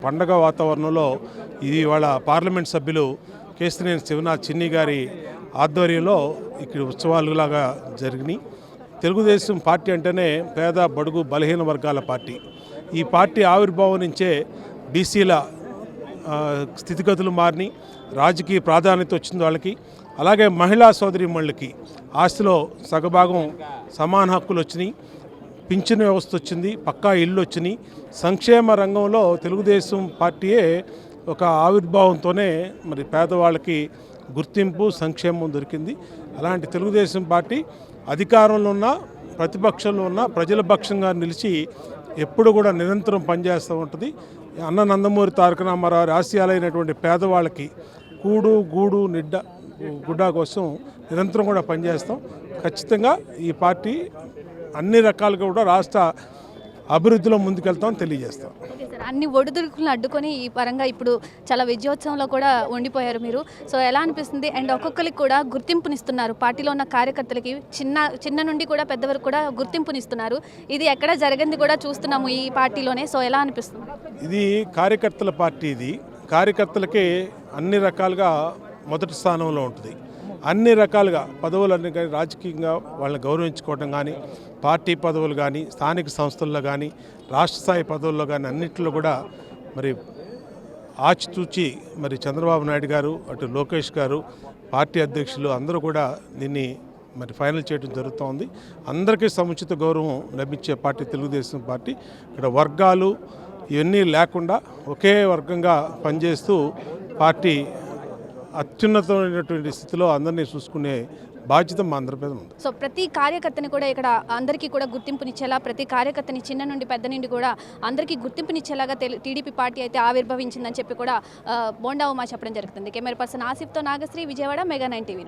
పండగ వాతావరణంలో ఇది వాళ్ళ పార్లమెంట్ సభ్యులు కేశినేని శివనాథ్ చిన్ని గారి ఆధ్వర్యంలో ఇక్కడ ఉత్సవాలులాగా జరిగినాయి. తెలుగుదేశం పార్టీ అంటేనే పేద బడుగు బలహీన వర్గాల పార్టీ. ఈ పార్టీ ఆవిర్భావం నుంచే బీసీల స్థితిగతులు మారినాయి, రాజకీయ ప్రాధాన్యత వచ్చింది వాళ్ళకి. అలాగే మహిళా సోదరీమణులకి ఆస్తిలో సగభాగం సమాన హక్కులు వచ్చినాయి, పింఛన్ వ్యవస్థ వచ్చింది, పక్కా ఇల్లు వచ్చినాయి. సంక్షేమ రంగంలో తెలుగుదేశం పార్టీయే ఒక ఆవిర్భావంతోనే మరి పేదవాళ్ళకి గుర్తింపు సంక్షేమం దొరికింది. అలాంటి తెలుగుదేశం పార్టీ అధికారంలో ఉన్న ప్రతిపక్షంలో ఉన్న ప్రజల పక్షంగా నిలిచి ఎప్పుడు కూడా నిరంతరం పనిచేస్తూ ఉంటుంది. అన్న నందమూరి తారక రామారావు ఆశయాలైనటువంటి పేదవాళ్ళకి కూడు గూడు గుడ్డ కోసం నిరంతరం కూడా పనిచేస్తాం. ఖచ్చితంగా ఈ పార్టీ అన్ని రకాలుగా కూడా రాష్ట్ర అభివృద్ధిలో ముందుకెళ్తామని తెలియజేస్తాం. అన్ని ఒడిదుడుకులను అడ్డుకొని ఈ పరంగా ఇప్పుడు చాలా విజయోత్సవంలో కూడా ఉండిపోయారు మీరు. సో ఎలా అనిపిస్తుంది? అండ్ ఒక్కొక్కరికి కూడా గుర్తింపునిస్తున్నారు, పార్టీలో ఉన్న కార్యకర్తలకి చిన్న నుండి కూడా పెద్ద వరకు కూడా గుర్తింపునిస్తున్నారు. ఇది ఎక్కడ జరిగింది కూడా చూస్తున్నాము ఈ పార్టీలోనే. సో ఎలా అనిపిస్తుంది? ఇది కార్యకర్తల పార్టీ. ఇది కార్యకర్తలకి అన్ని రకాలుగా మొదటి స్థానంలో ఉంటుంది. అన్ని రకాలుగా పదవులన్నీ కానీ రాజకీయంగా వాళ్ళని గౌరవించుకోవడం కానీ, పార్టీ పదవులు కానీ, స్థానిక సంస్థల్లో కానీ, రాష్ట్ర స్థాయి పదవుల్లో కానీ అన్నింటిలో కూడా మరి ఆచితూచి మరి చంద్రబాబు నాయుడు గారు, అటు లోకేష్ గారు, పార్టీ అధ్యక్షులు అందరూ కూడా దీన్ని మరి ఫైనల్ చేయడం జరుగుతోంది. అందరికీ సముచిత గౌరవం లభించే పార్టీ తెలుగుదేశం పార్టీ. ఇక్కడ వర్గాలు ఇవన్నీ లేకుండా ఒకే వర్గంగా పనిచేస్తూ పార్టీ అత్యున్నతమైనటువంటి స్థితిలో అందరినీ చూసుకునే బాధ్యత మా అందరి మీద ఉంది. సో ప్రతి కార్యకర్తని కూడా ఇక్కడ అందరికీ కూడా గుర్తింపునిచ్చేలా, ప్రతి కార్యకర్తని చిన్న నుండి పెద్ద నుండి కూడా అందరికీ గుర్తింపునిచ్చేలాగా టీడీపీ పార్టీ అయితే ఆవిర్భవించిందని చెప్పి కూడా బోండా ఉమా చెప్పడం జరుగుతుంది. కెమెరా పర్సన్ ఆసిఫ్తో నాగశ్రీ, విజయవాడ, మెగా 9 టీవీ.